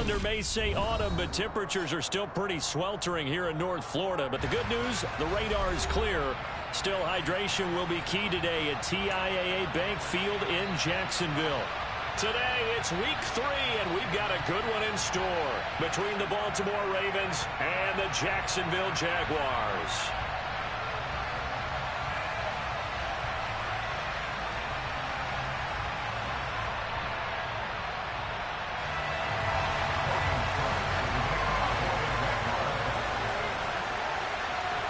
calendar may say autumn, but temperatures are still pretty sweltering here in North Florida. But the good news, the radar is clear. Still, hydration will be key today at TIAA Bank Field in Jacksonville. Today, it's week 3, and we've got a good one in store between the Baltimore Ravens and the Jacksonville Jaguars.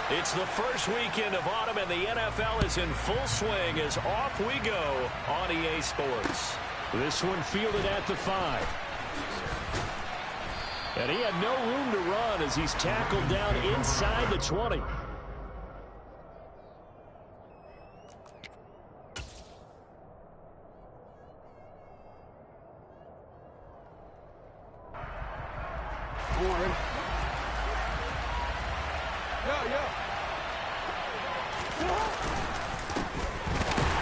It's the first weekend of autumn, and the NFL is in full swing as off we go on EA Sports. This one fielded at the 5. And he had no room to run as he's tackled down inside the 20.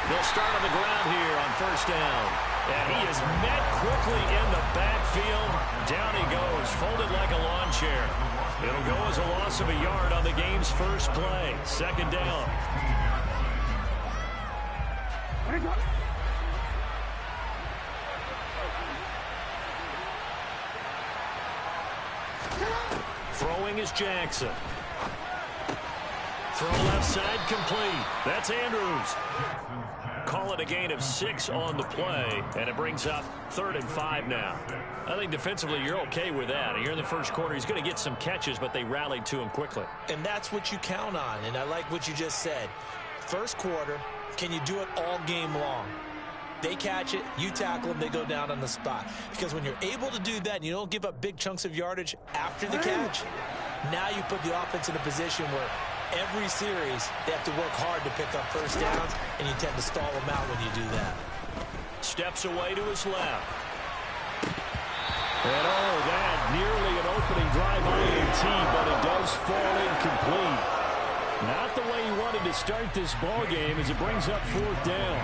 They'll start on the ground here on first down. And he is met quickly in the backfield. Down he goes, folded like a lawn chair. It'll go as a loss of a yard on the game's first play. Second down. Throwing is Jackson. Throw left side complete. That's Andrews. Call it a gain of 6 on the play, and it brings up 3rd and 5 now. I think defensively you're okay with that. Here in the first quarter, he's going to get some catches, but they rallied to him quickly. And that's what you count on, and I like what you just said. First quarter, can you do it all game long? They catch it, you tackle them, they go down on the spot. Because when you're able to do that and you don't give up big chunks of yardage after the catch, now you put the offense in a position where every series, they have to work hard to pick up first downs, and you tend to stall them out when you do that. Steps away to his left. And that nearly an opening drive INT, but it does fall incomplete. Not the way he wanted to start this ball game as it brings up 4th down.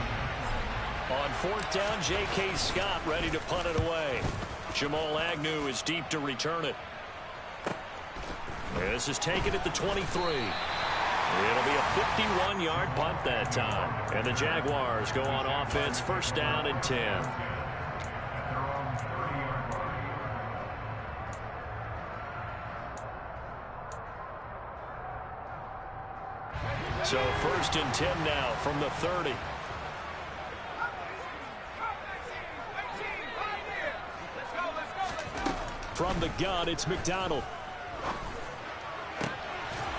On 4th down, J.K. Scott ready to punt it away. Jamal Agnew is deep to return it. This is taken at the 23. It'll be a 51-yard punt that time. And the Jaguars go on offense, first down and 10. So first and 10 now from the 30. From the gun, it's McDonald.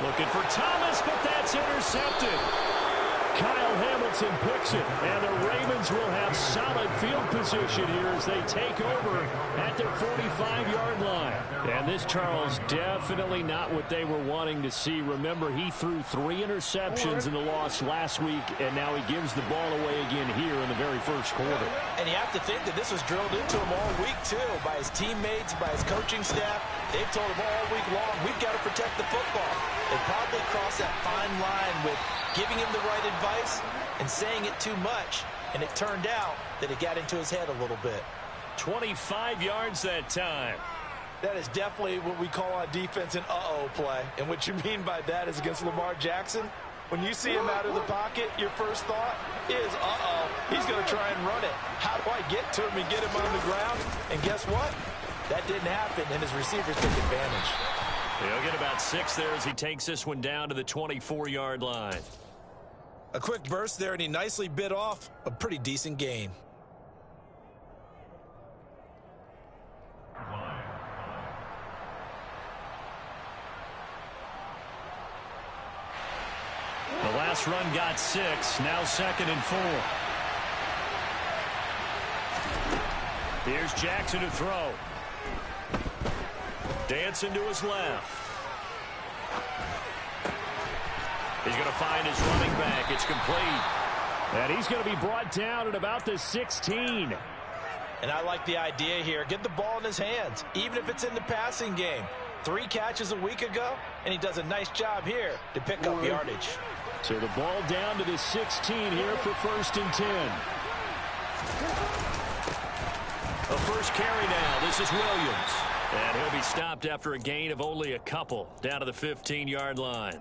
Looking for Thomas, but that's intercepted. Kyle Hamilton picks it, and the Ravens will have solid field position here as they take over at their 45-yard line. And this, Charles, definitely not what they were wanting to see. Remember, he threw 3 interceptions in the loss last week, and now he gives the ball away again here in the very first quarter. And you have to think that this was drilled into him all week, too, by his teammates, by his coaching staff. They've told him all week long, we've got to protect the football. They probably crossed that fine line with giving him the right advice and saying it too much, and it turned out that it got into his head a little bit. 25 yards that time. That is definitely what we call on defense an uh-oh play. And what you mean by that is against Lamar Jackson, when you see him out of the pocket, your first thought is, uh-oh, he's going to try and run it. How do I get to him and get him on the ground? And guess what? That didn't happen, and his receivers took advantage. He'll get about 6 there as he takes this one down to the 24-yard line. A quick burst there, and he nicely bit off a pretty decent gain. The last run got 6, now 2nd and 4. Here's Jackson to throw. Dancing to his left. He's going to find his running back. It's complete. And he's going to be brought down at about the 16. And I like the idea here. Get the ball in his hands, even if it's in the passing game. 3 catches a week ago, and he does a nice job here to pick up yardage. So the ball down to the 16 here for 1st and 10. A first carry now. This is Williams. And he'll be stopped after a gain of only a couple down to the 15-yard line.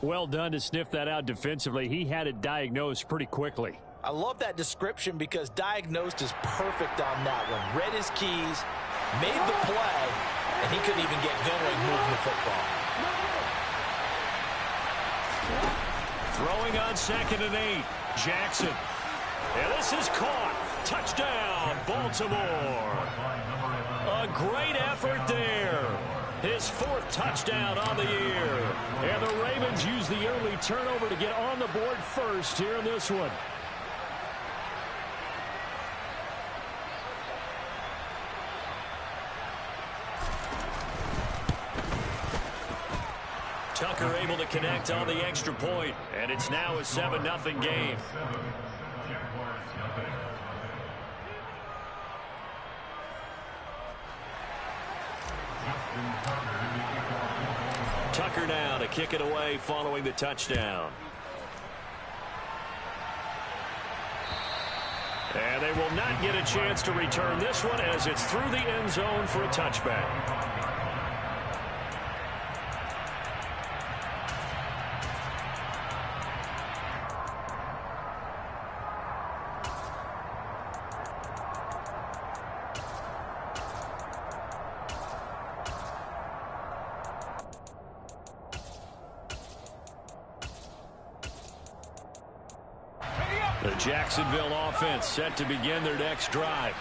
Well done to sniff that out defensively. He had it diagnosed pretty quickly. I love that description because diagnosed is perfect on that one. Read his keys, made the play, and he couldn't even get going moving the football. Throwing on 2nd and 8. Jackson. And this is caught. Touchdown, Baltimore. A great effort there. His 4th touchdown on the year. And the Ravens use the early turnover to get on the board first here in this one. Tucker able to connect on the extra point, and it's now a 7-0 game. Tucker now to kick it away following the touchdown. And they will not get a chance to return this one as it's through the end zone for a touchback. The Jacksonville offense set to begin their next drive.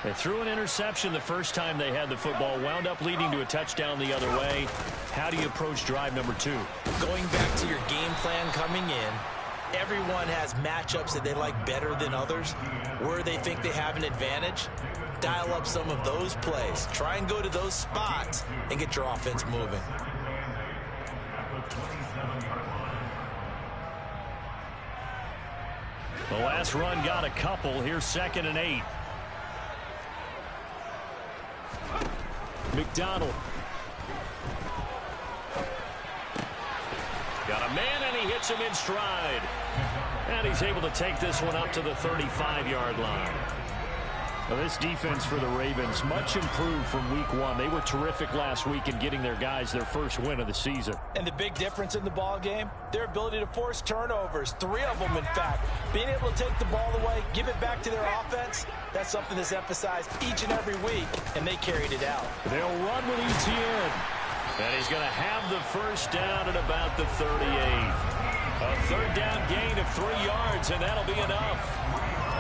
They threw an interception the first time they had the football, wound up leading to a touchdown the other way. How do you approach drive number 2? Going back to your game plan coming in, everyone has matchups that they like better than others. Where they think they have an advantage, dial up some of those plays. Try and go to those spots and get your offense moving. The last run got a couple. Here's 2nd and 8. McDonald. Got a man, and he hits him in stride. And he's able to take this one up to the 35-yard line. Now, this defense for the Ravens, much improved from week 1. They were terrific last week in getting their guys their first win of the season. And the big difference in the ball game, their ability to force turnovers, 3 of them, in fact. Being able to take the ball away, give it back to their offense, that's something that's emphasized each and every week, and they carried it out. They'll run with ETN. And he's going to have the first down at about the 38. A 3rd down gain of 3 yards, and that'll be enough.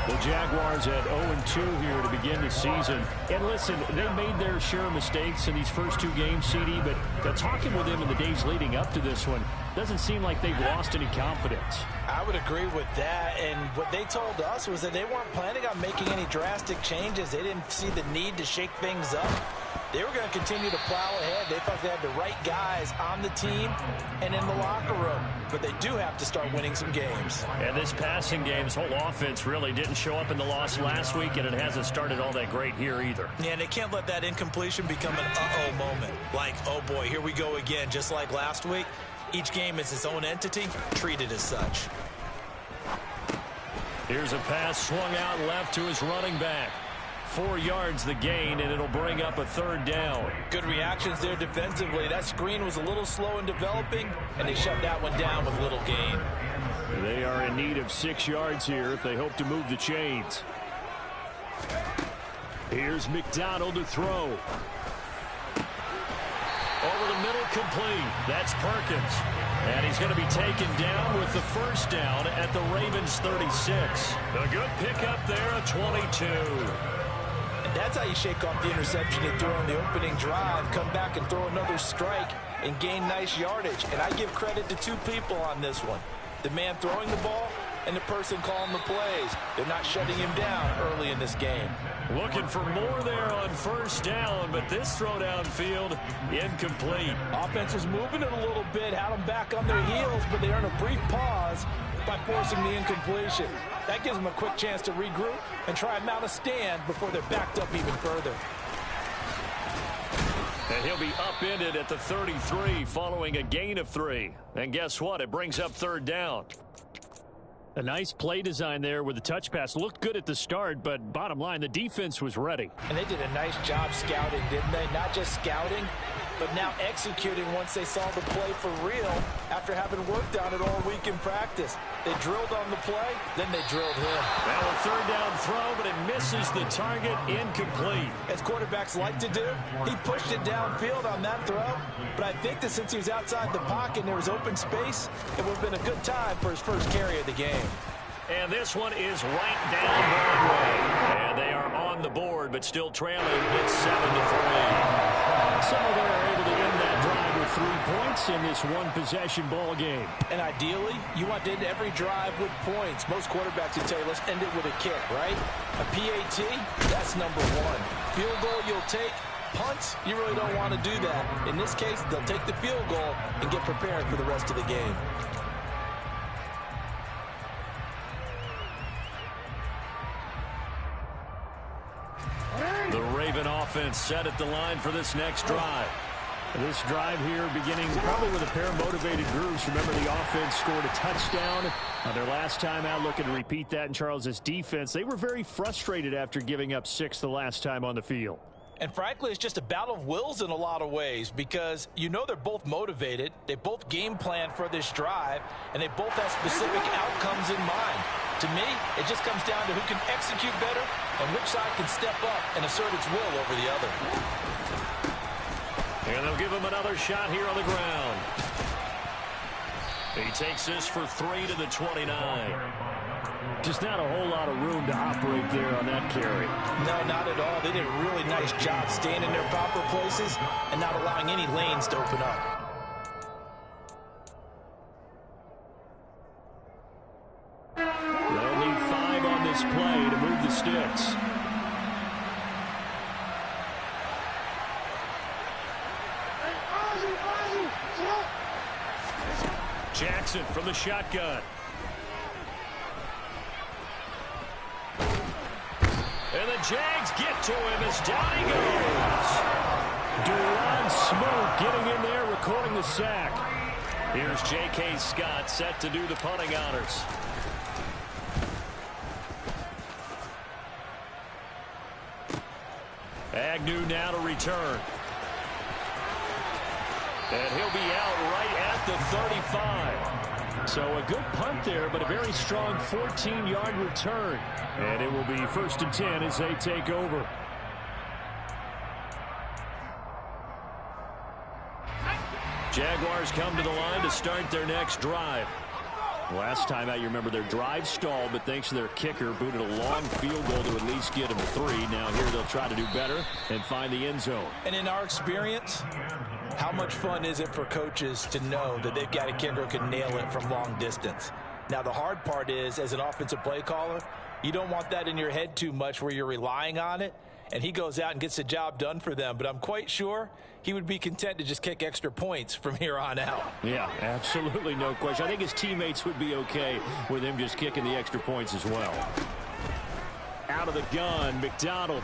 The Jaguars at 0-2 here to begin the season. And listen, they made their share of mistakes in these first 2 games, CD, but talking with them in the days leading up to this one, doesn't seem like they've lost any confidence. I would agree with that, and what they told us was that they weren't planning on making any drastic changes. They didn't see the need to shake things up. They were going to continue to plow ahead. They thought they had the right guys on the team and in the locker room. But they do have to start winning some games. And this passing game's whole offense really didn't show up in the loss last week, and it hasn't started all that great here either. Yeah, and they can't let that incompletion become an uh-oh moment. Like, oh boy, here we go again, just like last week. Each game is its own entity, treated as such. Here's a pass swung out left to his running back. 4 yards the gain, and it'll bring up a 3rd down. Good reactions there defensively. That screen was a little slow in developing, and they shut that one down with little gain. They are in need of 6 yards here if they hope to move the chains. Here's McDonald to throw. Over the middle, complete. That's Perkins. And he's going to be taken down with the first down at the Ravens 36. A good pickup there at 22. And that's how you shake off the interception you threw on the opening drive. Come back and throw another strike and gain nice yardage. And I give credit to 2 people on this one. The man throwing the ball and the person calling the plays. They're not shutting him down early in this game. Looking for more there on first down, but this throw downfield incomplete. Offense was moving it a little bit, had them back on their heels, but they earned a brief pause by forcing the incompletion. That gives them a quick chance to regroup and try and mount a stand before they're backed up even further. And he'll be upended at the 33 following a gain of 3. And guess what? It brings up 3rd down. A nice play design there with the touch pass. Looked good at the start, but bottom line, the defense was ready. And they did a nice job scouting, didn't they? Not just scouting, but now executing once they saw the play for real after having worked on it all week in practice. They drilled on the play, then they drilled him. Well, a third down throw, but it misses the target, incomplete. As quarterbacks like to do, he pushed it downfield on that throw, but I think that since he was outside the pocket and there was open space, it would have been a good time for his first carry of the game. And this one is right down Broadway. And they are on the board, but still trailing. It's 7-3. So they're able to end that drive with 3 points in this one-possession ball game. And ideally, you want to end every drive with points. Most quarterbacks would tell you, let's end it with a kick, right? A PAT, that's number one. Field goal you'll take. Punts, you really don't want to do that. In this case, they'll take the field goal and get prepared for the rest of the game. The Raven offense set at the line for this next drive. This drive here beginning probably with a pair of motivated groups. Remember, the offense scored a touchdown on their last time out, looking to repeat that in Charles's defense. They were very frustrated after giving up 6 the last time on the field. And frankly, it's just a battle of wills in a lot of ways because you know they're both motivated. They both game plan for this drive, and they both have specific outcomes in mind. To me, it just comes down to who can execute better and which side can step up and assert its will over the other. And they'll give him another shot here on the ground. He takes this for 3 to the 29. Just not a whole lot of room to operate there on that carry. No, not at all. They did a really nice job staying in their proper places and not allowing any lanes to open up. They'll need 5 on this play to move the sticks. Jackson from the shotgun. And the Jags get to him as down he goes. Duran Smoke getting in there, recording the sack. Here's J.K. Scott set to do the punting honors. Agnew now to return. And he'll be out right at the 35. So a good punt there, but a very strong 14-yard return. And it will be 1st and 10 as they take over. Jaguars come to the line to start their next drive. Last time out, you remember their drive stalled, but thanks to their kicker, booted a long field goal to at least get them 3. Now here they'll try to do better and find the end zone. And in our experience, how much fun is it for coaches to know that they've got a kicker who can nail it from long distance? Now, the hard part is, as an offensive play caller, you don't want that in your head too much where you're relying on it, and he goes out and gets the job done for them. But I'm quite sure he would be content to just kick extra points from here on out. Yeah, absolutely no question. I think his teammates would be okay with him just kicking the extra points as well. Out of the gun, McDonald.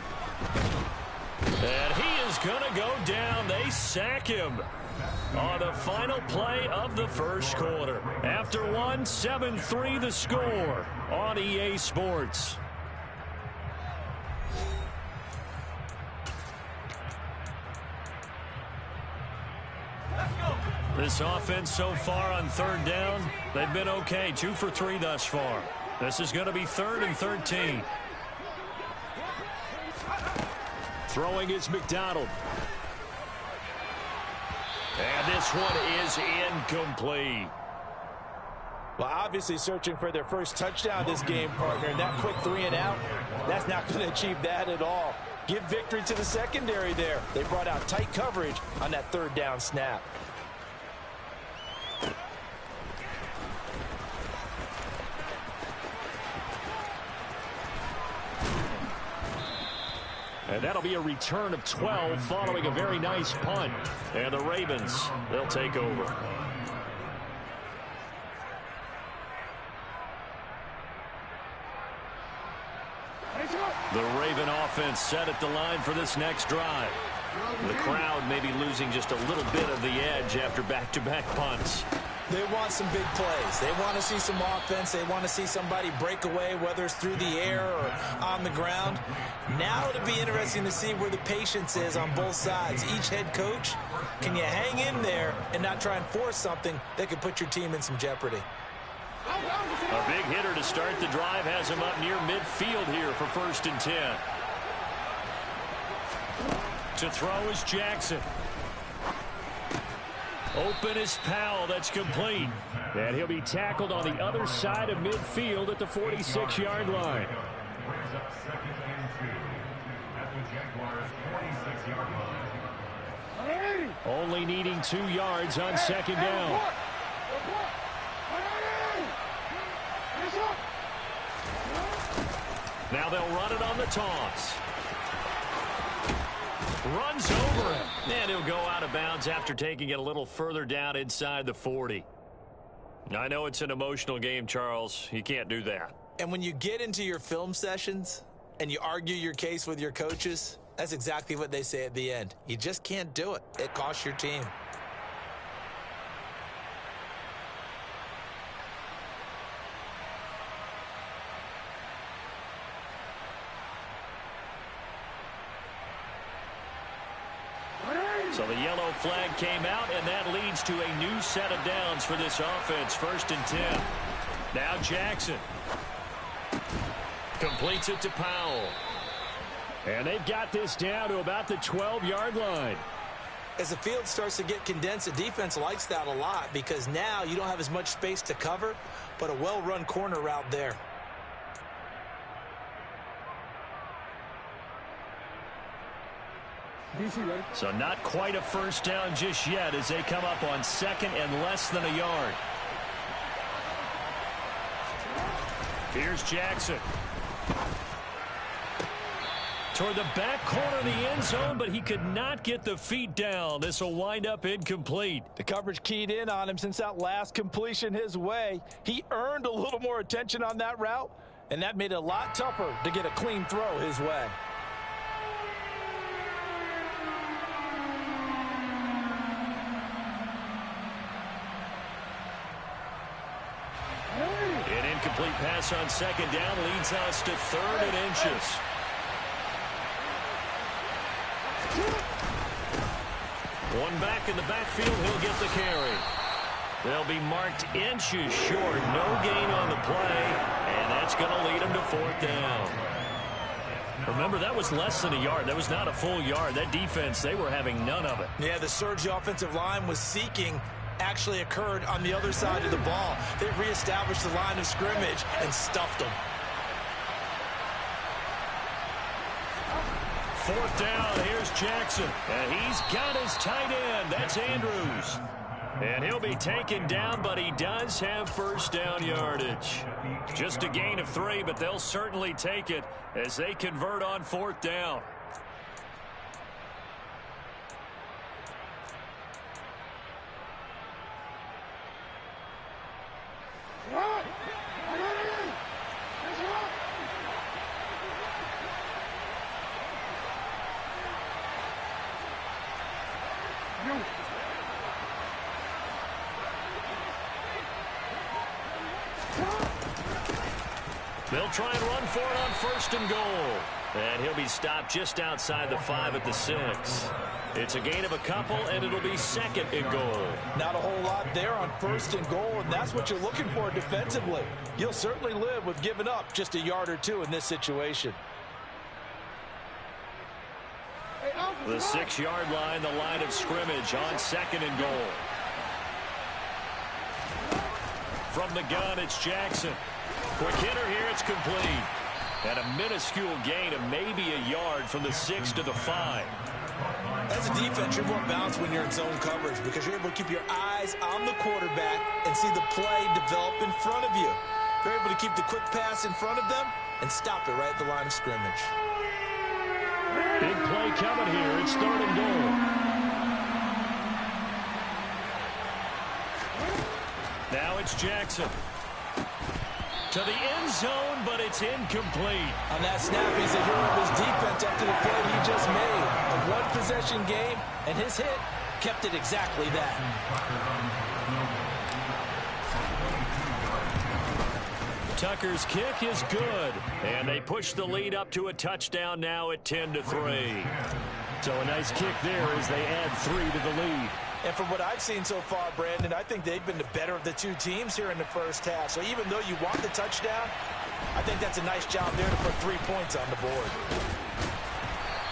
And he is going to go down. They sack him on the final play of the first quarter. After 7-3 the score on EA Sports. This offense so far on 3rd down, they've been okay. 2 for 3 thus far. This is going to be 3rd and 13. Throwing is McDonald. And this one is incomplete. Well, obviously searching for their first touchdown this game, partner. And that quick 3 and out, that's not going to achieve that at all. Give victory to the secondary there. They brought out tight coverage on that 3rd down snap. And that'll be a return of 12 following a very nice punt. And the Ravens, they'll take over. The Raven offense set at the line for this next drive. The crowd may be losing just a little bit of the edge after back-to-back punts. They want some big plays. They want to see some offense. They want to see somebody break away, whether it's through the air or on the ground. Now it'll be interesting to see where the patience is on both sides. Each head coach, can you hang in there and not try and force something that could put your team in some jeopardy? A big hitter to start the drive has him up near midfield here for 1st and 10. To throw is Jackson. Open is Powell. That's complete. And he'll be tackled on the other side of midfield at the 46-yard line. Only needing 2 yards on 2nd down. Now they'll run it on the toss. Runs over it. And he'll go out of bounds after taking it a little further down inside the 40. I know it's an emotional game, Charles. You can't do that. And when you get into your film sessions and you argue your case with your coaches, that's exactly what they say at the end. You just can't do it. It costs your team. So the yellow flag came out, and that leads to a new set of downs for this offense. 1st and 10. Now Jackson completes it to Powell. And they've got this down to about the 12-yard line. As the field starts to get condensed, the defense likes that a lot because now you don't have as much space to cover, but a well-run corner route there. So not quite a 1st down just yet as they come up on 2nd and less than a yard. Here's Jackson. Toward the back corner of the end zone, but he could not get the feet down. This will wind up incomplete. The coverage keyed in on him since that last completion his way. He earned a little more attention on that route, and that made it a lot tougher to get a clean throw his way. An incomplete pass on 2nd down leads us to 3rd and inches. One back in the backfield, he'll get the carry. They'll be marked inches short. No gain on the play, and that's going to lead them to 4th down. Remember, that was less than a yard. That was not a full yard. That defense, they were having none of it. Yeah, the surge the offensive line was seeking actually occurred on the other side of the ball. They reestablished the line of scrimmage and stuffed them. 4th down, here's Jackson. And he's got his tight end. That's Andrews. And he'll be taken down, but he does have 1st down yardage. Just a gain of 3, but they'll certainly take it as they convert on 4th down. They'll try and run for it on 1st and goal. And he'll be stopped just outside the 5 at the 6. It's a gain of a couple, and it'll be 2nd and goal. Not a whole lot there on 1st and goal, and that's what you're looking for defensively. You'll certainly live with giving up just a yard or 2 in this situation. The 6-yard line, the line of scrimmage on 2nd and goal. From the gun, it's Jackson. Quick hitter here, it's complete. And a minuscule gain of maybe a yard from the 6 to the 5. As a defense, you're more balanced when you're in zone coverage because you're able to keep your eyes on the quarterback and see the play develop in front of you. You're able to keep the quick pass in front of them and stop it right at the line of scrimmage. Big play coming here. It's 3rd and goal. Now it's Jackson. To the end zone, but it's incomplete. On that snap, he's a hero of his defense after the play he just made. A one-possession game, and his hit kept it exactly that. Tucker's kick is good. And they push the lead up to a touchdown now at 10-3. So a nice kick there as they add 3 to the lead. And from what I've seen so far, Brandon, I think they've been the better of the two teams here in the first half. So even though you want the touchdown, I think that's a nice job there to put 3 points on the board.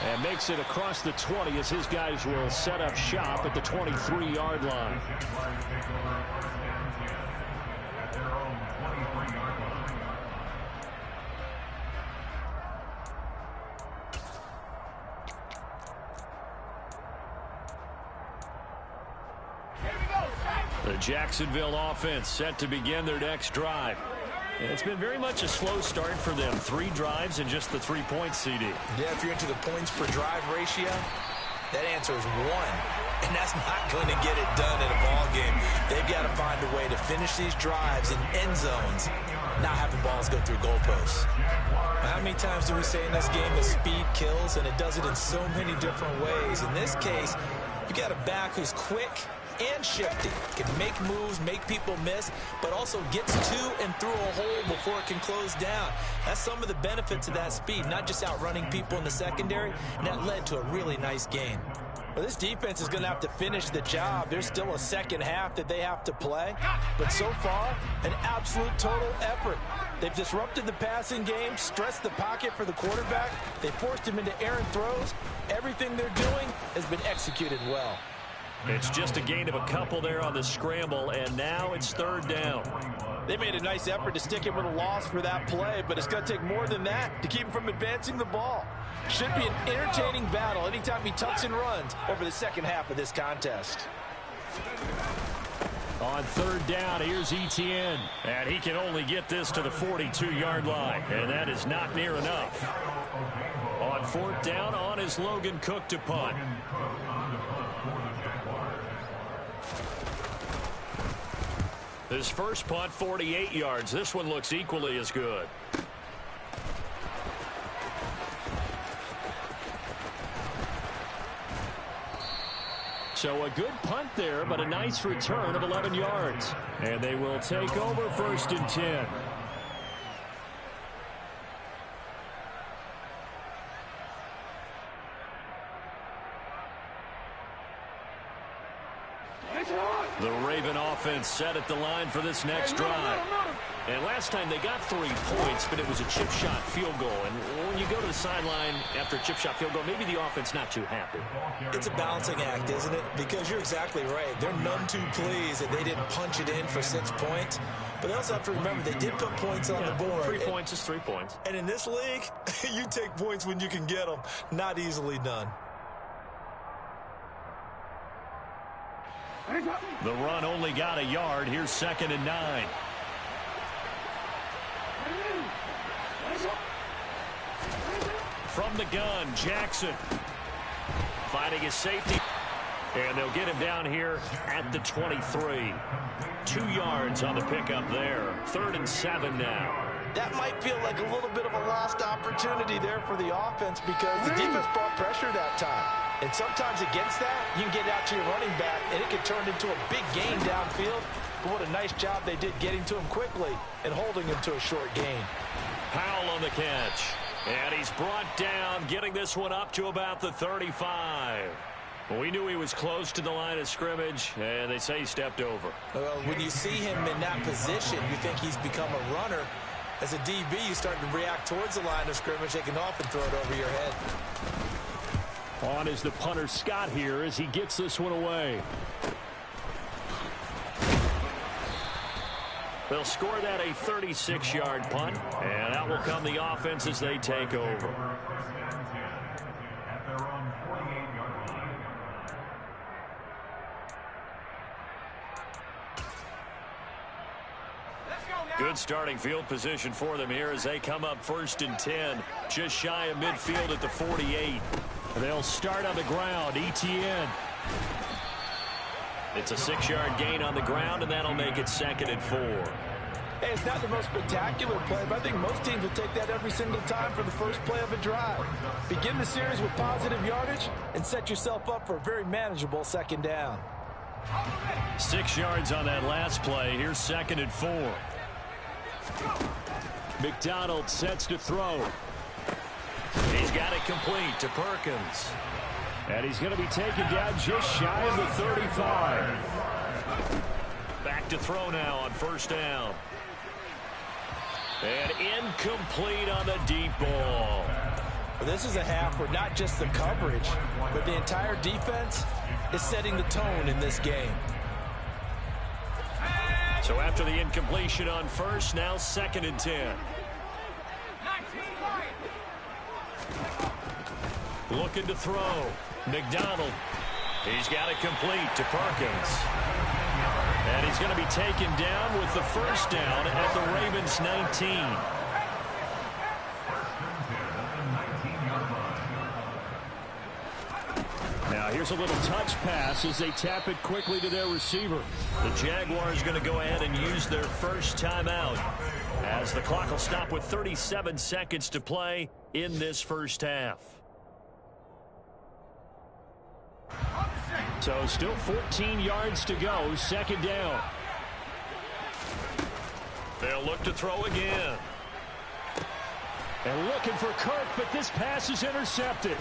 And makes it across the 20 as his guys will set up shop at the 23-yard line. The Jacksonville offense set to begin their next drive. And it's been very much a slow start for them. 3 drives and just the 3 points, CD. Yeah, if you're into the points per drive ratio, that answer is 1. And that's not going to get it done in a ball game. They've got to find a way to finish these drives in end zones, not having balls go through goalposts. How many times do we say in this game that speed kills, and it does it in so many different ways? In this case, you got a back who's quick and shifty, can make moves, make people miss, but also gets to and through a hole before it can close down. That's some of the benefits of that speed, not just outrunning people in the secondary, and that led to a really nice gain. Well, this defense is going to have to finish the job. There's still a second half that they have to play, but so far, an absolute total effort. They've disrupted the passing game, stressed the pocket for the quarterback. They forced him into errant throws. Everything they're doing has been executed well. It's just a gain of a couple there on the scramble, and now it's 3rd down. They made a nice effort to stick him with a loss for that play, but it's going to take more than that to keep him from advancing the ball. Should be an entertaining battle anytime he tucks and runs over the second half of this contest. On 3rd down, here's Etienne. And he can only get this to the 42-yard line, and that is not near enough. On 4th down, on is Logan Cook to punt. His first punt, 48 yards. This one looks equally as good. So a good punt there, but a nice return of 11 yards. And they will take over 1st and 10. The Raven offense set at the line for this next drive. And last time they got 3 points, but it was a chip shot field goal. And when you go to the sideline after a chip shot field goal, maybe the offense not too happy. It's a balancing act, isn't it? Because you're exactly right. They're none too pleased that they didn't punch it in for 6 points. But they also have to remember they did put points on the board. 3 points is 3 points. And in this league, you take points when you can get them. Not easily done. The run only got a yard. Here's 2nd and 9. From the gun, Jackson finding his safety. And they'll get him down here at the 23. 2 yards on the pickup there. 3rd and 7 now. That might feel like a little bit of a lost opportunity there for the offense because the defense brought pressure that time. And sometimes against that, you can get out to your running back, and it can turn into a big gain downfield. But what a nice job they did getting to him quickly and holding him to a short gain. Powell on the catch. And he's brought down, getting this one up to about the 35. Well, we knew he was close to the line of scrimmage, and they say he stepped over. Well, when you see him in that position, you think he's become a runner. As a DB, you start to react towards the line of scrimmage. They can often throw it over your head. On is the punter Scott here as he gets this one away. They'll score that a 36-yard punt, and out will come the offense as they take over. Good starting field position for them here as they come up 1st and 10, just shy of midfield at the 48. They'll start on the ground. Etienne. It's a 6-yard gain on the ground, and that'll make it 2nd and 4. Hey, it's not the most spectacular play, but I think most teams will take that every single time for the first play of a drive. Begin the series with positive yardage and set yourself up for a very manageable 2nd down. 6 yards on that last play. Here's 2nd and 4. McDonald sets to throw. He's got it complete to Perkins. And he's going to be taken down just shy of the 35. Back to throw now on first down. And incomplete on the deep ball. Well, this is a half where not just the coverage, but the entire defense is setting the tone in this game. So after the incompletion on first, now 2nd and 10. Looking to throw. McDonald. He's got it complete to Perkins. And he's going to be taken down with the first down at the Ravens 19. Now here's a little touch pass as they tap it quickly to their receiver. The Jaguars going to go ahead and use their first timeout as the clock will stop with 37 seconds to play in this first half. So still 14 yards to go, 2nd down. They'll look to throw again. And looking for Kirk, but this pass is intercepted.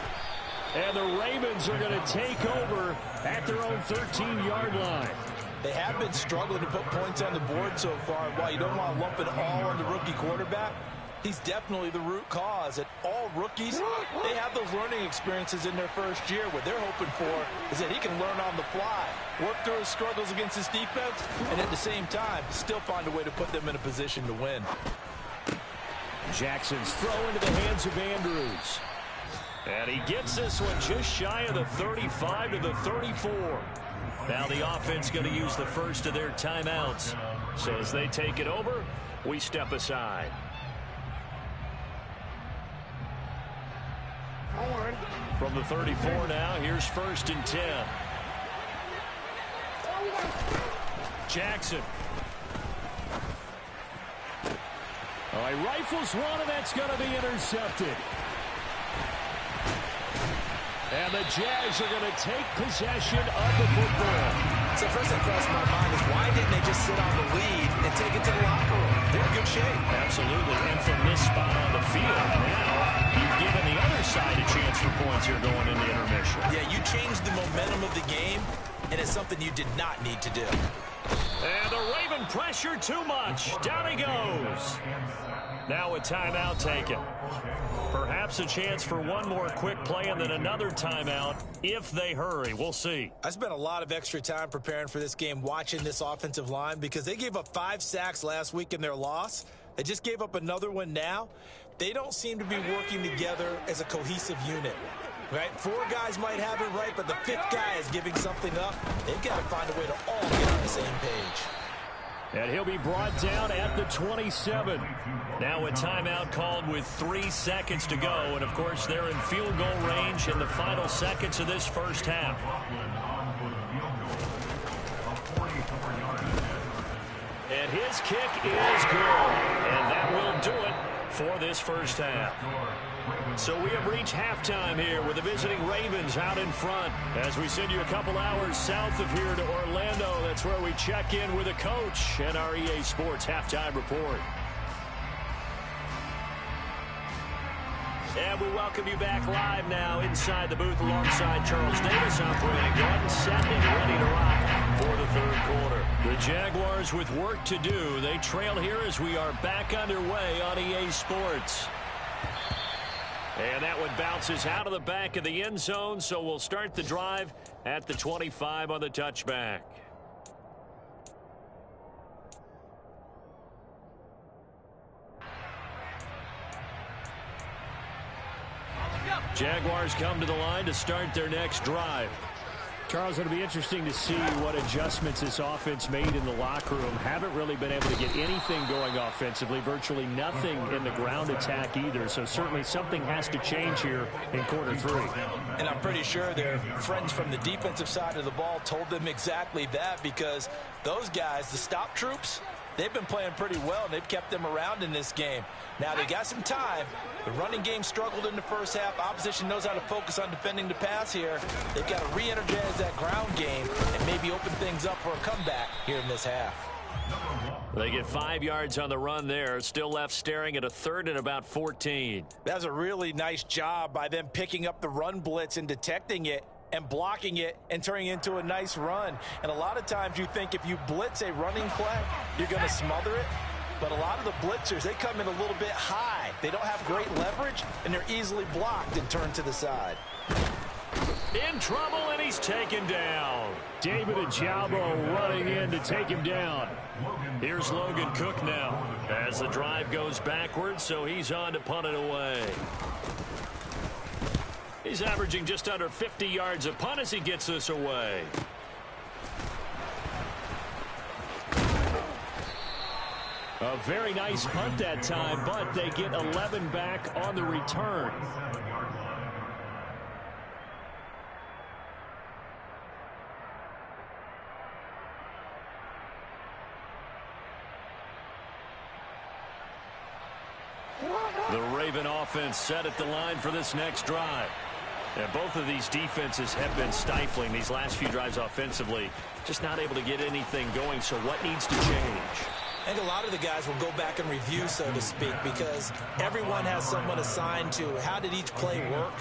And the Ravens are going to take over at their own 13-yard line. They have been struggling to put points on the board so far. While you don't want to lump it all on the rookie quarterback, he's definitely the root cause. And all rookies, they have those learning experiences in their first year. What they're hoping for is that he can learn on the fly, work through his struggles against his defense, and at the same time, still find a way to put them in a position to win. Jackson's throw into the hands of Andrews. And he gets this one just shy of the 35 to the 34. Now the offense going to use the first of their timeouts. So as they take it over, we step aside. From the 34 now, here's 1st and 10. Jackson. All right, rifles one, and that's going to be intercepted. And the Jags are going to take possession of the football. So first thing crossed my mind is why didn't they just sit on the lead and take it to the locker room? They're in good shape. Absolutely. And from this spot on the field, now you've given the other side a chance for points here going into intermission. Yeah, you changed the momentum of the game, and it's something you did not need to do. And the Raven pressure too much. Down he goes. Now a timeout taken. Perhaps a chance for one more quick play and then another timeout if they hurry. We'll see. I spent a lot of extra time preparing for this game watching this offensive line because they gave up 5 sacks last week in their loss. They just gave up another one now. They don't seem to be working together as a cohesive unit. Right? 4 guys might have it right, but the 5th guy is giving something up. They've got to find a way to all get on the same page. And he'll be brought down at the 27. Now a timeout called with 3 seconds to go. And, of course, they're in field goal range in the final seconds of this first half. And his kick is good. And that will do it for this first half. So we have reached halftime here with the visiting Ravens out in front. As we send you a couple hours south of here to Orlando, that's where we check in with the coach and our EA Sports Halftime Report. And we welcome you back live now inside the booth alongside Charles Davis. I'm Brandon Gordon, set and ready to rock for the third quarter. The Jaguars with work to do. They trail here as we are back underway on EA Sports. And that one bounces out of the back of the end zone, so we'll start the drive at the 25 on the touchback. Jaguars come to the line to start their next drive. Charles, it'll be interesting to see what adjustments this offense made in the locker room. Haven't really been able to get anything going offensively, virtually nothing in the ground attack either. So certainly something has to change here in quarter 3. And I'm pretty sure their friends from the defensive side of the ball told them exactly that, because those guys, the stop troops, they've been playing pretty well, and they've kept them around in this game. Now, they got some time. The running game struggled in the first half. Opposition knows how to focus on defending the pass here. They've got to re-energize that ground game and maybe open things up for a comeback here in this half. They get 5 yards on the run there. Still left staring at a third and about 14. That's a really nice job by them picking up the run blitz and detecting it and blocking it and turning it into a nice run. And a lot of times you think if you blitz a running play, you're going to smother it. But a lot of the blitzers, they come in a little bit high. They don't have great leverage, and they're easily blocked and turned to the side. In trouble, and he's taken down. David Ojabo running in to take him down. Here's Logan Cook now as the drive goes backwards, so he's on to punt it away. He's averaging just under 50 yards a punt as he gets this away. A very nice punt that time, but they get 11 back on the return. The Raven offense set at the line for this next drive. And both of these defenses have been stifling these last few drives offensively. Just not able to get anything going, so what needs to change? I think a lot of the guys will go back and review, so to speak, because everyone has someone assigned to how did each play work.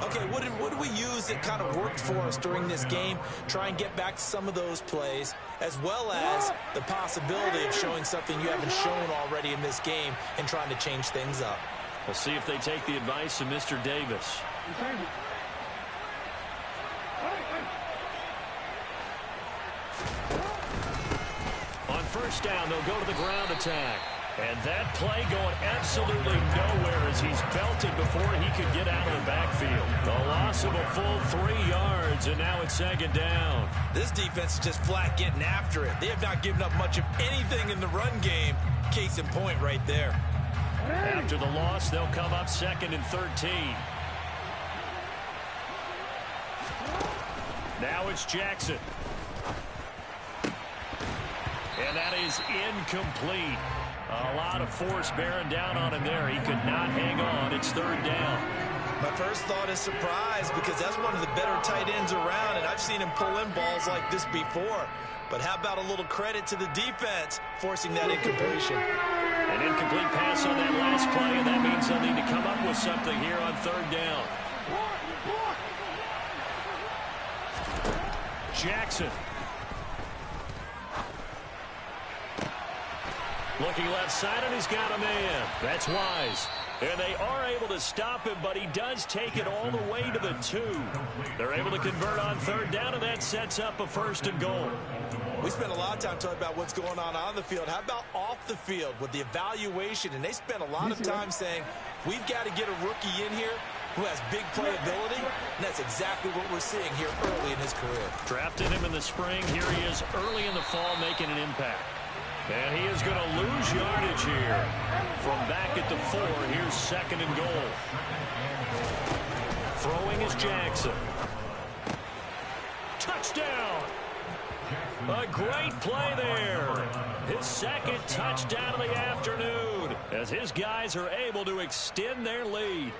Okay, what did we use that kind of worked for us during this game? Try and get back to some of those plays, as well as the possibility of showing something you haven't shown already in this game and trying to change things up. We'll see if they take the advice of Mr. Davis. On first down, they'll go to the ground attack. And that play going absolutely nowhere as he's belted before he could get out of the backfield. The loss of a full 3 yards, and now it's second down. This defense is just flat getting after it. They have not given up much of anything in the run game. Case in point right there. After the loss, they'll come up second and 13. Now it's Jackson. And that is incomplete. A lot of force bearing down on him there. He could not hang on. It's third down. My first thought is surprise, because that's one of the better tight ends around, and I've seen him pull in balls like this before. But how about a little credit to the defense forcing that incompletion? An incomplete pass on that last play, and that means they'll need to come up with something here on third down. Jackson. Looking left side, and he's got a man. That's Wise. And they are able to stop him, but he does take it all the way to the 2. They're able to convert on third down, and that sets up a first and goal. We spent a lot of time talking about what's going on the field. How about off the field with the evaluation? And they spent a lot of time saying, we've got to get a rookie in here who has big playability, and that's exactly what we're seeing here early in his career. Drafted him in the spring. Here he is early in the fall making an impact. And he is going to lose yardage here. From back at the 4, here's second and goal. Throwing is Jackson. Touchdown! A great play there. His second touchdown of the afternoon as his guys are able to extend their lead.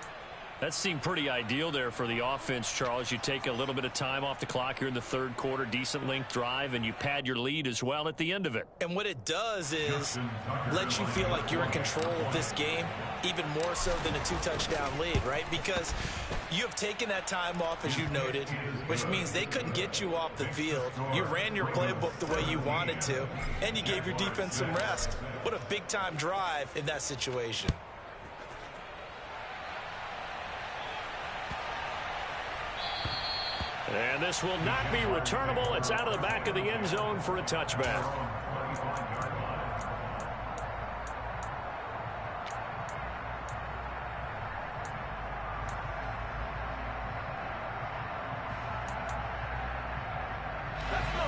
That seemed pretty ideal there for the offense, Charles. You take a little bit of time off the clock here in the third quarter, decent length drive, and you pad your lead as well at the end of it. And what it does is let you feel like you're in control of this game, even more so than a 2-touchdown lead, right? Because you have taken that time off, as you noted, which means they couldn't get you off the field. You ran your playbook the way you wanted to, and you gave your defense some rest. What a big-time drive in that situation. And this will not be returnable. It's out of the back of the end zone for a touchback.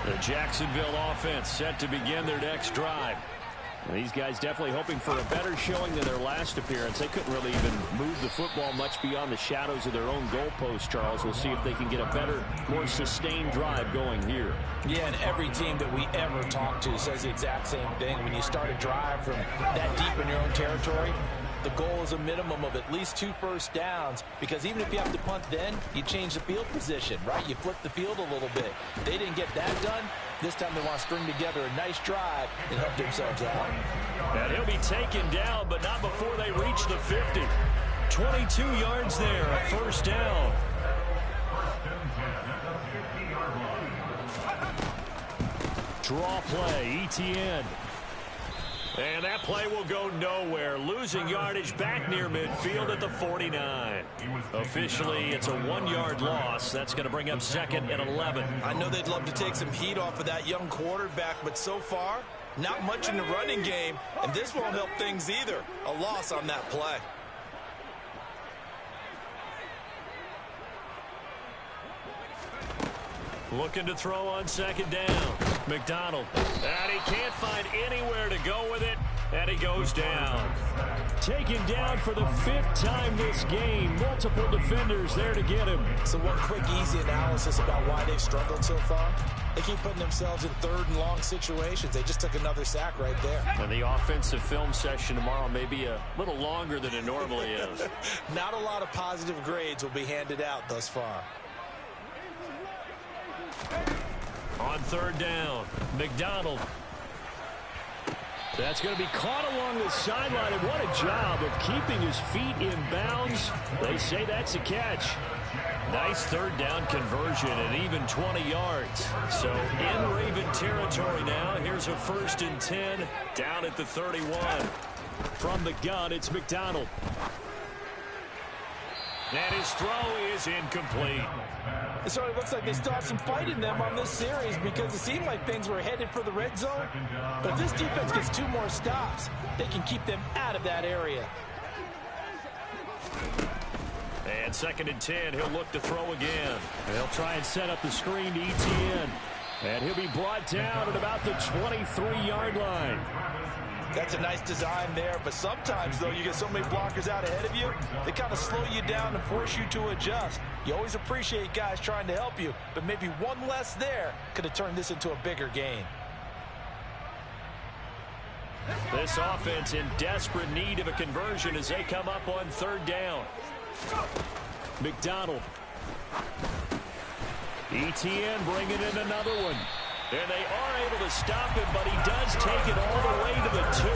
The Jacksonville offense set to begin their next drive. These guys definitely hoping for a better showing than their last appearance. They couldn't really even move the football much beyond the shadows of their own goalpost, Charles. We'll see if they can get a better, more sustained drive going here. Yeah, and every team that we ever talk to says the exact same thing. When you start a drive from that deep in your own territory, the goal is a minimum of at least 2 first downs, because even if you have to punt then, you change the field position, right? You flip the field a little bit. They didn't get that done. This time they want to string together a nice drive and help themselves out. And he'll be taken down, but not before they reach the 50. 22 yards there, a first down. Draw play, ETN. And that play will go nowhere. Losing yardage back near midfield at the 49. Officially, it's a 1-yard loss. That's going to bring up 2nd and 11. I know they'd love to take some heat off of that young quarterback, but so far, not much in the running game, and this won't help things either. A loss on that play. Looking to throw on 2nd down. McDonald. And he can't find anywhere to go with it. And he goes down. Taken down for the 5th time this game. Multiple defenders there to get him. So one quick, easy analysis about why they've struggled so far. They keep putting themselves in 3rd and long situations. They just took another sack right there. And the offensive film session tomorrow may be a little longer than it normally is. Not a lot of positive grades will be handed out thus far. On 3rd down, McDonald. That's going to be caught along the sideline, and what a job of keeping his feet in bounds. They say that's a catch. Nice 3rd down conversion and even 20 yards. So in Raven territory now. Here's a 1st and 10 down at the 31. From the gun, it's McDonald. And his throw is incomplete. So it looks like they still have some fight in them on this series, because it seemed like things were headed for the red zone. But if this defense gets 2 more stops, they can keep them out of that area. And 2nd and 10, he'll look to throw again. They'll try and set up the screen to ETN. And he'll be brought down at about the 23-yard line. That's a nice design there, but sometimes, though, you get so many blockers out ahead of you, they kind of slow you down and force you to adjust. You always appreciate guys trying to help you, but maybe one less there could have turned this into a bigger gain. This offense in desperate need of a conversion as they come up on 3rd down. McDonald. ETN bringing in another one. And they are able to stop him, but he does take it all the way to the 2.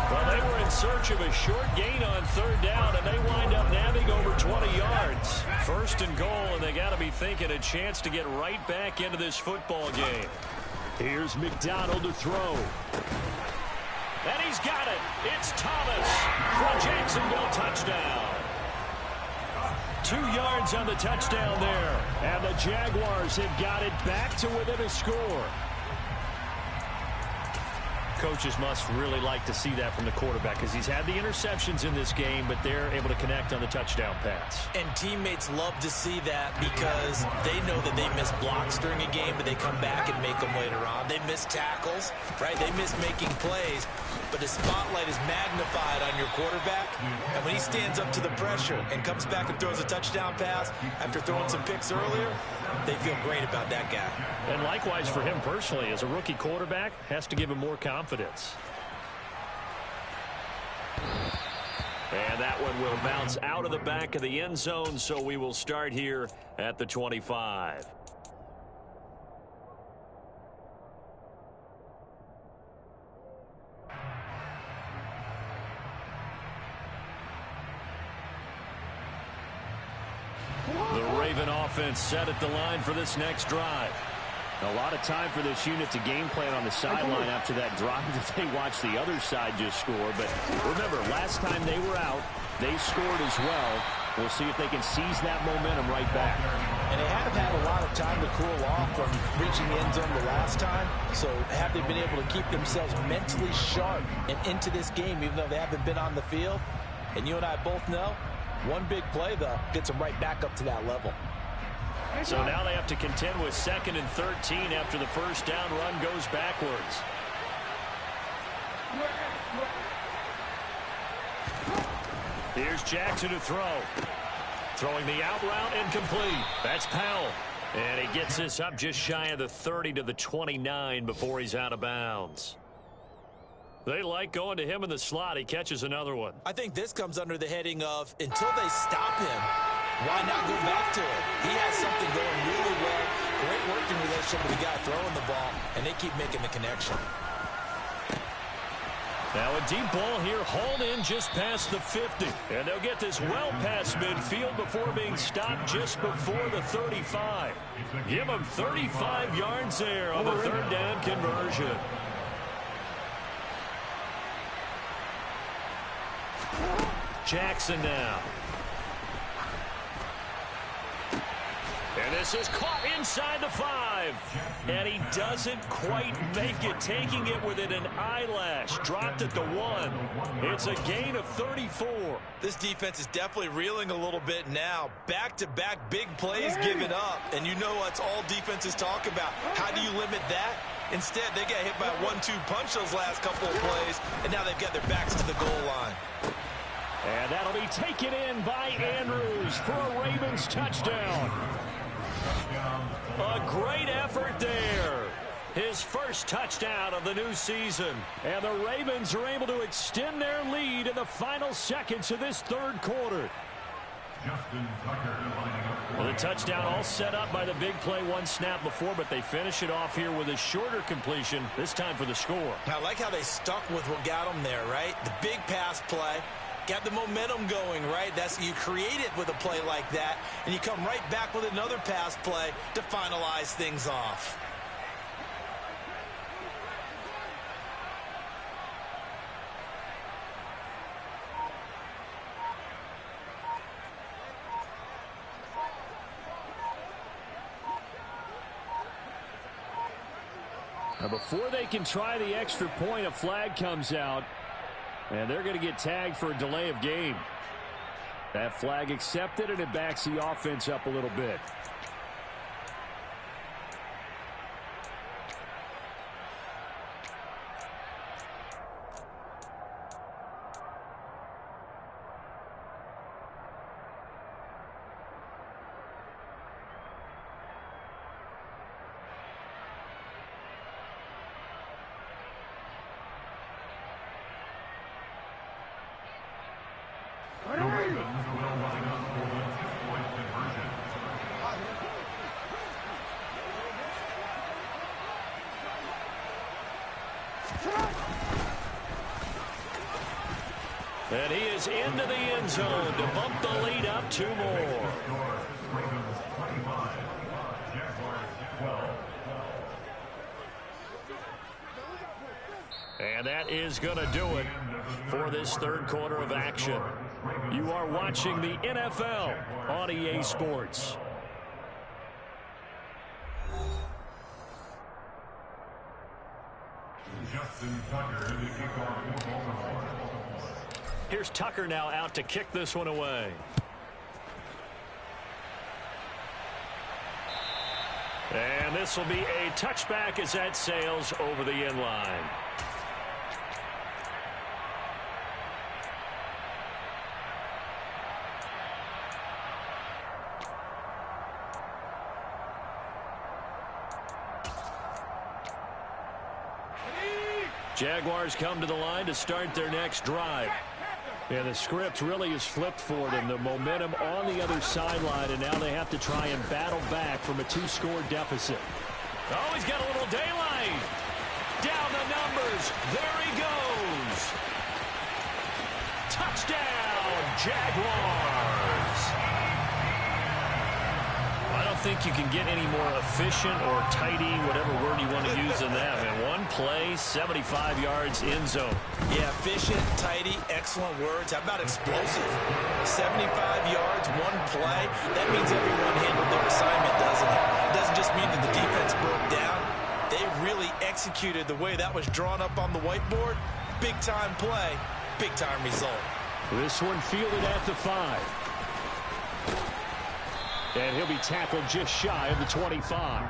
Well, they were in search of a short gain on 3rd down, and they wind up nabbing over 20 yards. 1st and goal, and they got to be thinking a chance to get right back into this football game. Here's McDonald to throw. And he's got it. It's Thomas for a Jacksonville touchdown. 2 yards on the touchdown there. And the Jaguars have got it back to within a score. Coaches must really like to see that from the quarterback, because he's had the interceptions in this game, but they're able to connect on the touchdown pass. And teammates love to see that, because they know that they miss blocks during a game, but they come back and make them later on. They miss tackles, right? They miss making plays, but the spotlight is magnified on your quarterback, and when he stands up to the pressure and comes back and throws a touchdown pass after throwing some picks earlier, they feel great about that guy. And likewise for him personally, as a rookie quarterback, has to give him more confidence. And that one will bounce out of the back of the end zone, so we will start here at the 25. The Raven offense set at the line for this next drive. A lot of time for this unit to game plan on the sideline after that drive that they watched the other side just score. But remember, last time they were out, they scored as well. We'll see if they can seize that momentum right back. And they have had a lot of time to cool off from reaching the end zone the last time. So have they been able to keep themselves mentally sharp and into this game, even though they haven't been on the field? And you and I both know, one big play, though, gets them right back up to that level. So now they have to contend with 2nd and 13 after the first down run goes backwards. Here's Jackson to throw. Throwing the out route incomplete. That's Powell. And he gets this up just shy of the 30 to the 29 before he's out of bounds. They like going to him in the slot. He catches another one. I think this comes under the heading of until they stop him, why not go back to it? He has something going really well. Great working relationship with the guy throwing the ball, and they keep making the connection. Now a deep ball here, hauled in just past the 50. And they'll get this well past midfield before being stopped just before the 35. Give them 35 yards there on the third down conversion. Jackson now. And this is caught inside the 5. And he doesn't quite make it, taking it within an eyelash. Dropped at the 1. It's a gain of 34. This defense is definitely reeling a little bit now. Back-to-back big plays given up. And you know what all defenses talk about. How do you limit that? Instead, they got hit by a 1-2 punch those last couple of plays. And now they've got their backs to the goal line. And that'll be taken in by Andrews for a Ravens touchdown. A great effort there. His first touchdown of the new season. And the Ravens are able to extend their lead in the final seconds of this third quarter. Well, the touchdown all set up by the big play one snap before, but they finish it off here with a shorter completion, this time for the score. I like how they stuck with what got them there, right? The big pass play. Got the momentum going, right? You create it with a play like that, and you come right back with another pass play to finalize things off. Now, before they can try the extra point, a flag comes out. And they're going to get tagged for a delay of game. That flag accepted, and it backs the offense up a little bit. And he is into the end zone to bump the lead up 2 more. And that is going to do it for this third quarter of action. You are watching the NFL on EA Sports. Here's Tucker now out to kick this one away. And this will be a touchback as that sails over the end line. Jaguars come to the line to start their next drive. And the script really is flipped for them. The momentum on the other sideline, and now they have to try and battle back from a 2-score deficit. Oh, he's got a little daylight. Down the numbers. There he goes. Touchdown, Jaguars. I don't think you can get any more efficient or tidy, whatever word you want to use in that. And one play, 75 yards in zone. Yeah, efficient, tidy, excellent words. How about explosive? 75 yards, one play. That means everyone handled their assignment, doesn't it? It doesn't just mean that the defense broke down. They really executed the way that was drawn up on the whiteboard. Big-time play, big-time result. This one fielded at the 5. And he'll be tackled just shy of the 25.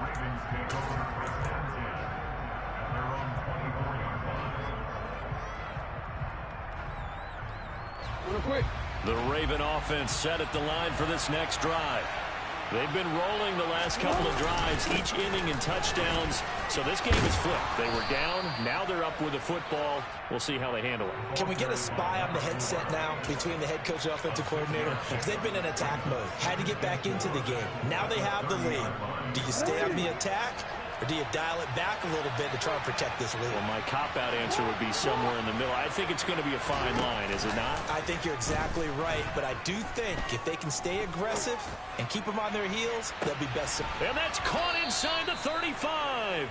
The Raven offense set at the line for this next drive. They've been rolling the last couple of drives, each inning in touchdowns. So this game is flipped. They were down. Now they're up with the football. We'll see how they handle it. Can we get a spy on the headset now between the head coach and offensive coordinator? Because they've been in attack mode. Had to get back into the game. Now they have the lead. Do you stay on the attack? Or do you dial it back a little bit to try and protect this lead? Well, my cop-out answer would be somewhere in the middle. I think it's going to be a fine line, is it not? I think you're exactly right, but I do think if they can stay aggressive and keep them on their heels, they'll be best. And that's caught inside the 35.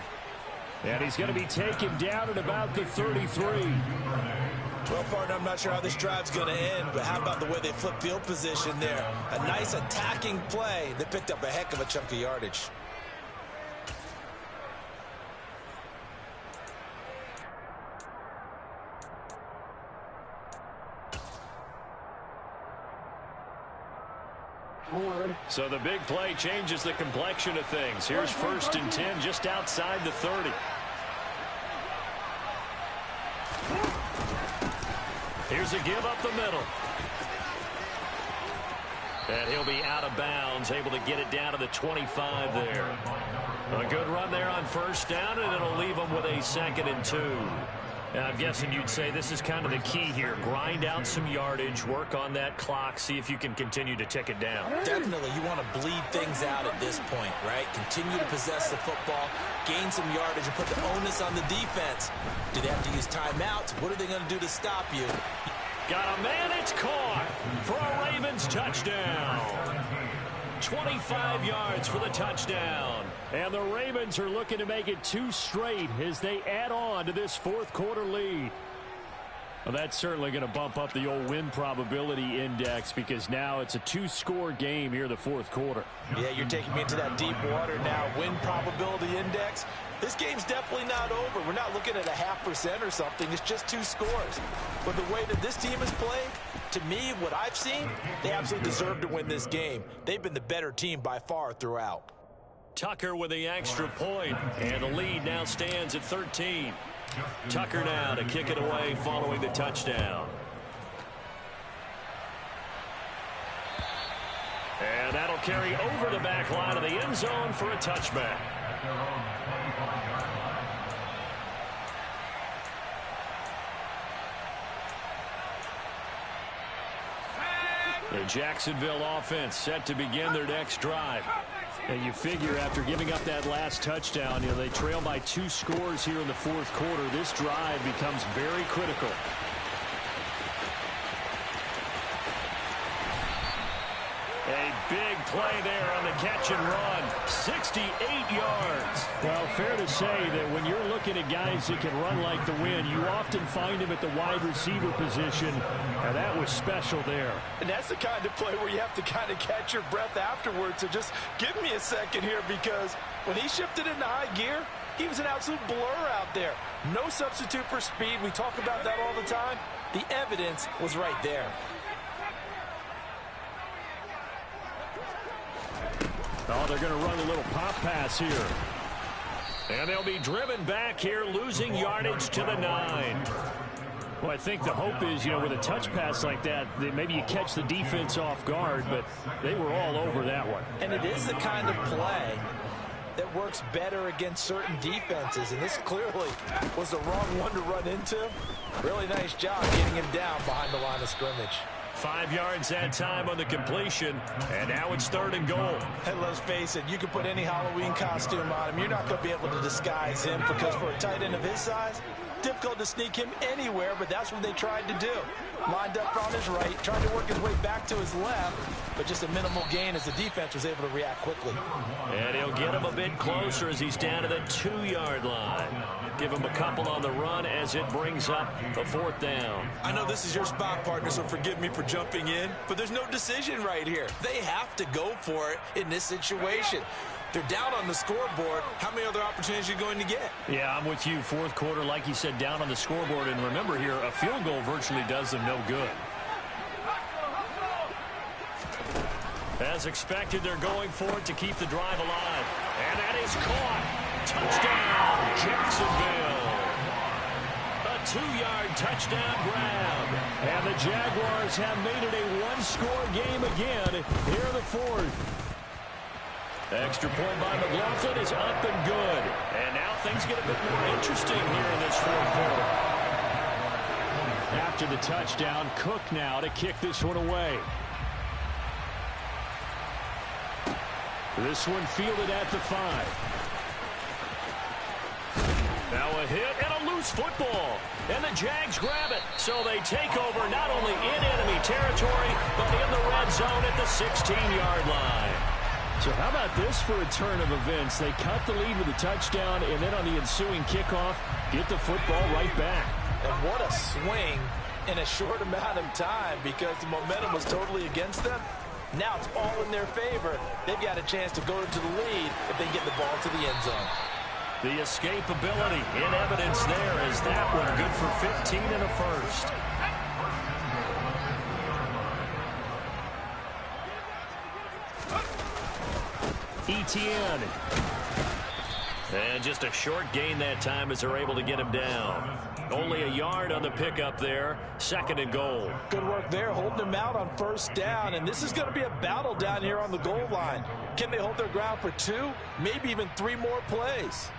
And he's going to be taken down at about the 33. Well, partner, I'm not sure how this drive's going to end, but how about the way they flip field position there? A nice attacking play that picked up a heck of a chunk of yardage. So the big play changes the complexion of things. Here's 1st and 10 just outside the 30. Here's a give up the middle. And he'll be out of bounds, able to get it down to the 25 there. A good run there on 1st down, and it'll leave them with a 2nd and 2. I'm guessing you'd say this is kind of the key here. Grind out some yardage, work on that clock, see if you can continue to tick it down. Definitely, you want to bleed things out at this point, right? Continue to possess the football, gain some yardage, and put the onus on the defense. Do they have to use timeouts? What are they going to do to stop you? Got a man, it's caught for a Ravens touchdown. 25 yards for the touchdown. And the Ravens are looking to make it 2 straight as they add on to this 4th quarter lead. Well, that's certainly going to bump up the old win probability index because now it's a 2-score game here in the 4th quarter. Yeah, you're taking me into that deep water now. Win probability index. This game's definitely not over. We're not looking at a 0.5% or something. It's just 2 scores. But the way that this team has played, to me, what I've seen, they absolutely deserve to win this game. They've been the better team by far throughout. Tucker with the extra point, and the lead now stands at 13. Tucker now to kick it away following the touchdown. And that'll carry over the back line of the end zone for a touchback. The Jacksonville offense set to begin their next drive. And you figure after giving up that last touchdown, they trail by 2 scores here in the 4th quarter. This drive becomes very critical. A big play there on the catch and run. 68 yards. Well, fair to say that when you're looking at guys that can run like the wind, you often find him at the wide receiver position. And that was special there. And that's the kind of play where you have to kind of catch your breath afterwards. So just give me a second here, because when he shifted into high gear, he was an absolute blur out there. No substitute for speed. We talk about that all the time. The evidence was right there. Oh, they're going to run a little pop pass here. And they'll be driven back here, losing yardage to the 9. Well, I think the hope is, with a touch pass like that, that maybe you catch the defense off guard, but they were all over that one. And it is the kind of play that works better against certain defenses, and this clearly was the wrong one to run into. Really nice job getting him down behind the line of scrimmage. 5 yards that time on the completion, and now it's 3rd and goal. And let's face it, you can put any Halloween costume on him. You're not going to be able to disguise him, because for a tight end of his size, difficult to sneak him anywhere, but that's what they tried to do. Lined up on his right, tried to work his way back to his left, but just a minimal gain as the defense was able to react quickly. And he'll get him a bit closer as he's down to the 2-yard line. Give him a couple on the run as it brings up the 4th down. I know this is your spot, partner, so forgive me for jumping in, but there's no decision right here. They have to go for it in this situation. They're down on the scoreboard. How many other opportunities are you going to get? Yeah, I'm with you. 4th quarter, like you said, down on the scoreboard. And remember here, a field goal virtually does them no good. As expected, they're going for it to keep the drive alive. And that is caught. Touchdown, Jacksonville. A 2-yard touchdown grab. And the Jaguars have made it a 1-score game again here in the 4th. Extra point by McLaughlin is up and good. And now things get a bit more interesting here in this fourth quarter. After the touchdown, Cook now to kick this one away. This one fielded at the 5. Now a hit and a loose football. And the Jags grab it. So they take over not only in enemy territory, but in the red zone at the 16-yard line. So how about this for a turn of events? They cut the lead with a touchdown, and then on the ensuing kickoff, get the football right back. And what a swing in a short amount of time, because the momentum was totally against them. Now it's all in their favor. They've got a chance to go into the lead if they get the ball to the end zone. The escapability in evidence there as that one good for 15 and a first. Etienne. And just a short gain that time as they're able to get him down. Only a yard on the pickup there. 2nd and goal. Good work there, holding him out on first down. And this is going to be a battle down here on the goal line. Can they hold their ground for 2, maybe even 3 more plays?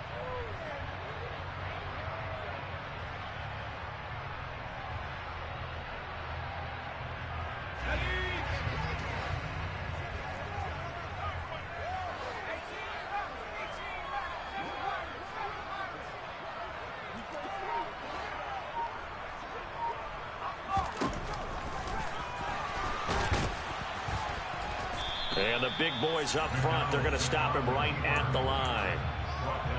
And the big boys up front, they're going to stop him right at the line.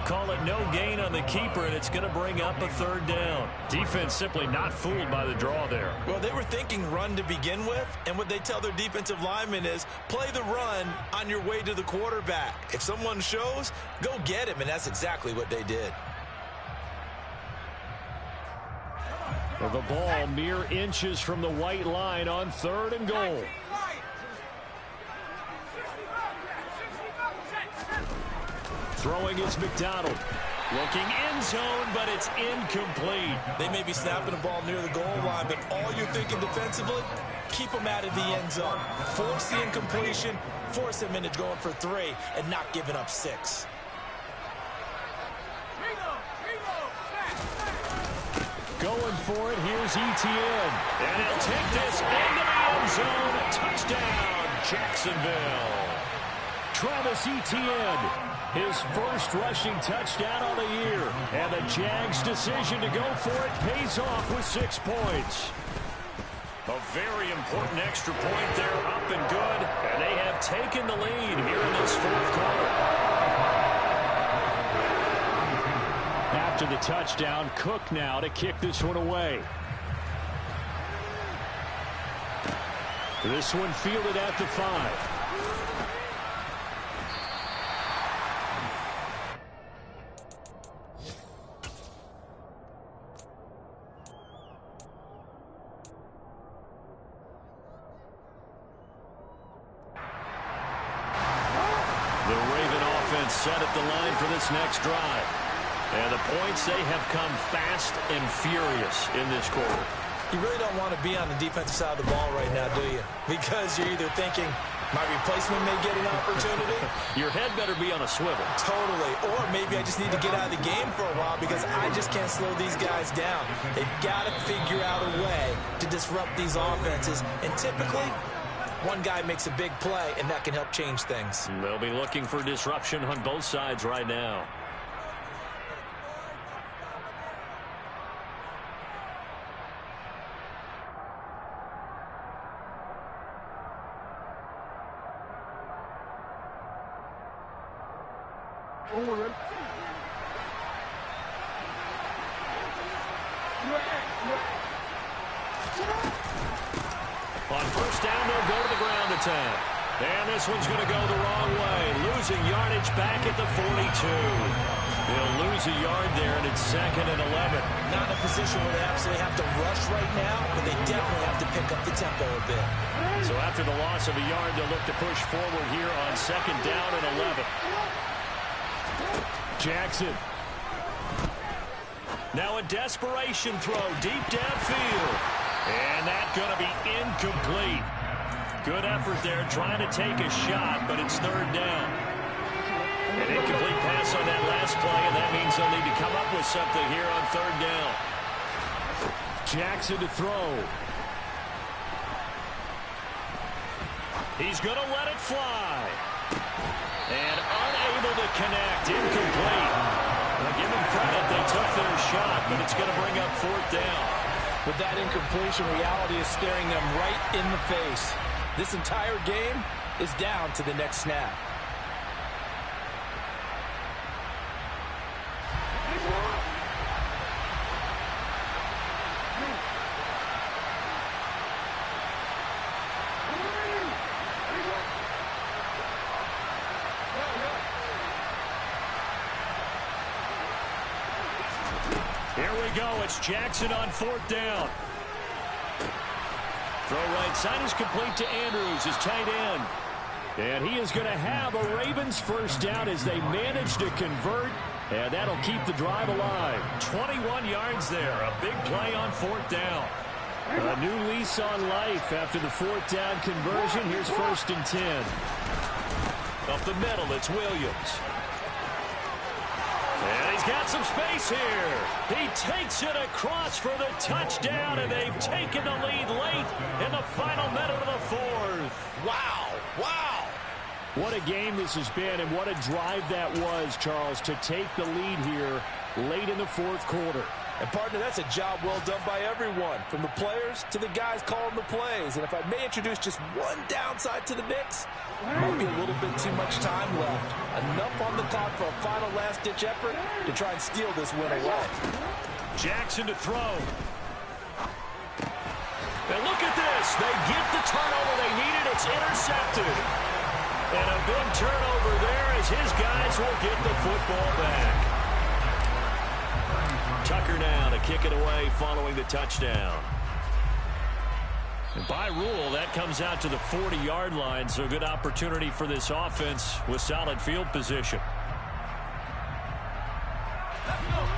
Call it no gain on the keeper, and it's going to bring up a 3rd down. Defense simply not fooled by the draw there. Well, they were thinking run to begin with, and what they tell their defensive linemen is play the run on your way to the quarterback. If someone shows, go get him, and that's exactly what they did. Well, the ball mere inches from the white line on 3rd and goal. Throwing is McDonald. Looking end zone, but it's incomplete. They may be snapping the ball near the goal line, but all you're thinking defensively, keep them out of the end zone. Force the incompletion, force them into going for 3, and not giving up 6. Going for it, here's Etienne. And he'll take this into the end zone. Touchdown, Jacksonville. Travis Etienne. His first rushing touchdown of the year. And the Jags' decision to go for it pays off with 6 points. A very important extra point there, up and good. And they have taken the lead here in this 4th quarter. After the touchdown, Cook now to kick this one away. This one fielded at the 5. Set at the line for this next drive. And the points, they have come fast and furious in this quarter. You really don't want to be on the defensive side of the ball right now, do you? Because you're either thinking, my replacement may get an opportunity. Your head better be on a swivel. Totally. Or maybe I just need to get out of the game for a while because I just can't slow these guys down. They've got to figure out a way to disrupt these offenses. And typically, one guy makes a big play, and that can help change things. They'll be looking for disruption on both sides right now. On first down, they'll go to the ground attack. And this one's going to go the wrong way. Losing yardage back at the 42. They'll lose a yard there, and it's 2nd and 11. Not in a position where they absolutely have to rush right now, but they definitely have to pick up the tempo a bit. So after the loss of a yard, they'll look to push forward here on 2nd down and 11. Jackson. Now a desperation throw deep downfield. And that's going to be incomplete. Good effort there trying to take a shot, but it's 3rd down. An incomplete pass on that last play, and that means they'll need to come up with something here on third down. Jackson to throw. He's going to let it fly. And unable to connect. Incomplete. Now give them credit. They took their shot, but it's going to bring up fourth down. With that incompletion, reality is staring them right in the face. This entire game is down to the next snap. Here we go. It's Jackson on fourth down. Throw right side is complete to Andrews, his tight end. And he is going to have a Ravens first down as they manage to convert. And that'll keep the drive alive. 21 yards there. A big play on fourth down. A new lease on life after the fourth down conversion. Here's 1st and 10. Up the middle, it's Williams. And he's got some space here. He takes it across for the touchdown, and they've taken the lead late in the final minute of the fourth. Wow, wow. What a game this has been, and what a drive that was, Charles, to take the lead here late in the fourth quarter. And, partner, that's a job well done by everyone, from the players to the guys calling the plays. And if I may introduce just one downside to the mix, might be a little bit too much time left. Enough on the clock for a final last-ditch effort to try and steal this win away. Jackson to throw. And look at this. They get the turnover they needed. It's intercepted. And a big turnover there as his guys will get the football back. Tucker now to kick it away following the touchdown. And by rule, that comes out to the 40-yard line, so good opportunity for this offense with solid field position.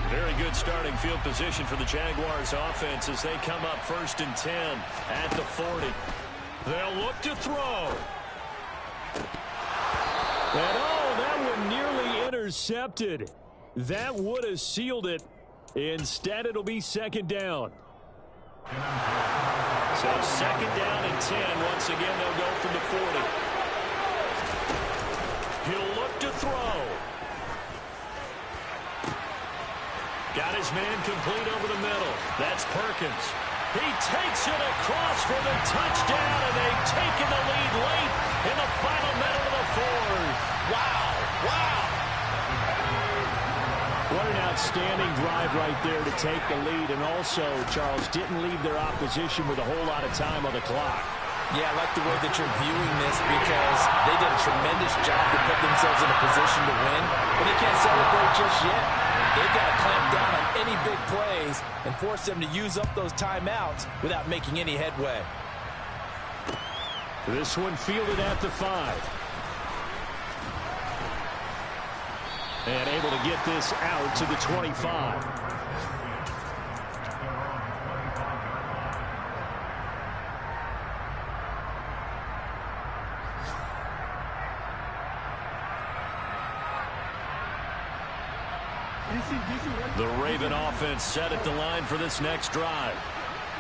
Very good starting field position for the Jaguars offense as they come up 1st and 10 at the 40. They'll look to throw. And oh, that one nearly intercepted. That would have sealed it. Instead, it'll be 2nd down. So 2nd down and 10. Once again, they'll go from the 40. He'll look to throw. Got his man complete over the middle. That's Perkins. He takes it across for the touchdown, and they've taken the lead late in the final minute of the fourth. Wow, wow. What an outstanding drive right there to take the lead. And also, Charles, didn't leave their opposition with a whole lot of time on the clock. Yeah, I like the way that you're viewing this because they did a tremendous job to put themselves in a position to win. But they can't celebrate just yet. They've got to clamp down on any big plays and force them to use up those timeouts without making any headway. This one fielded at the 5. And able to get this out to the 25. The Raven offense set at the line for this next drive.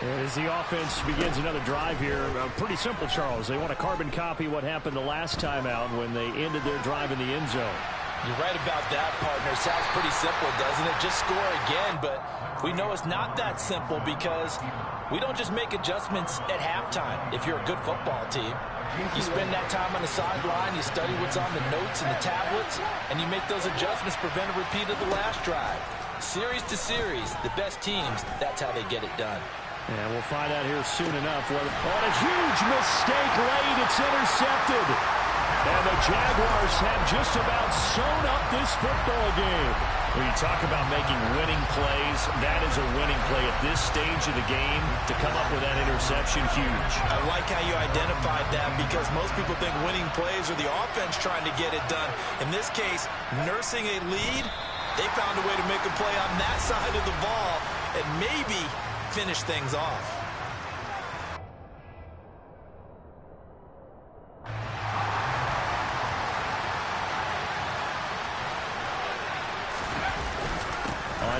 As the offense begins another drive here, pretty simple, Charles. They want to carbon copy what happened the last time out when they ended their drive in the end zone. You're right about that, partner. Sounds pretty simple, doesn't it? Just score again, but we know it's not that simple because we don't just make adjustments at halftime if you're a good football team. You spend that time on the sideline, you study what's on the notes and the tablets, and you make those adjustments, prevent a repeat of the last drive. Series to series, the best teams, that's how they get it done. And we'll find out here soon enough whether... Oh, a huge mistake late. It's intercepted. And the Jaguars have just about sewn up this football game. When you talk about making winning plays, that is a winning play at this stage of the game. To come up with that interception, huge. I like how you identified that because most people think winning plays are the offense trying to get it done. In this case, nursing a lead, they found a way to make a play on that side of the ball and maybe finish things off.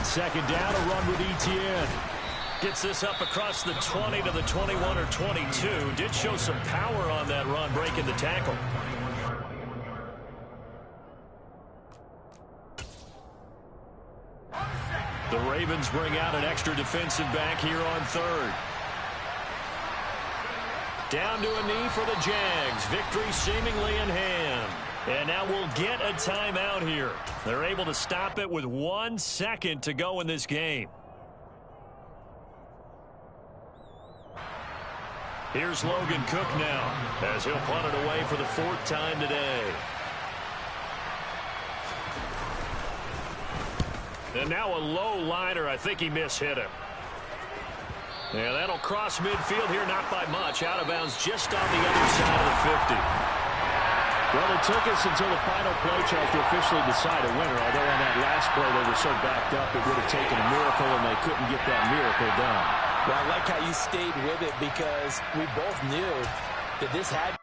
On second down, a run with Etienne. Gets this up across the 20 to the 21 or 22. Did show some power on that run, breaking the tackle. The Ravens bring out an extra defensive back here on third. Down to a knee for the Jags. Victory seemingly in hand. And now we'll get a timeout here. They're able to stop it with 1 second to go in this game. Here's Logan Cook now, as he'll punt it away for the 4th time today. And now a low liner. I think he mishit him. Yeah, that'll cross midfield here, not by much. Out of bounds just on the other side of the 50. Well, it took us until the final play, Charles, to officially decide a winner. Although on that last play they were so backed up, it would have taken a miracle, and they couldn't get that miracle done. Well, I like how you stayed with it because we both knew that this had